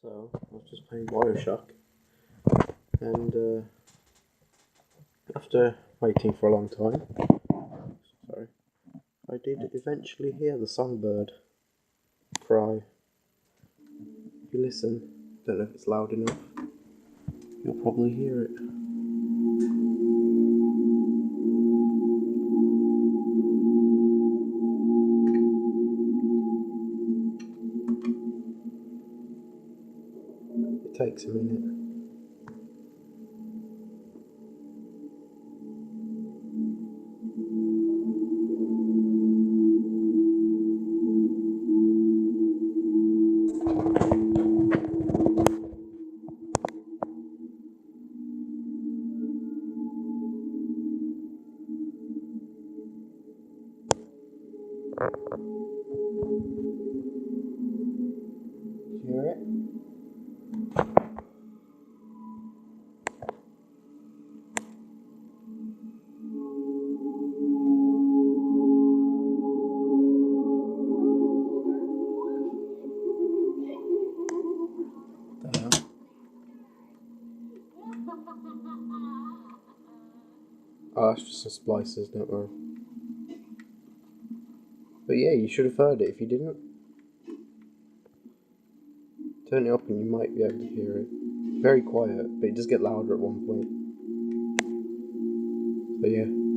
So, I was just playing Bioshock, and after waiting for a long time, sorry, I did eventually hear the songbird cry. If you listen, don't know if it's loud enough, you'll probably hear it. It takes a minute. You hear it? Don't know. Oh, that's just some splices, don't worry. But yeah, you should have heard it if you didn't. Turn it up and you might be able to hear it. Very quiet, but it does get louder at one point. So yeah.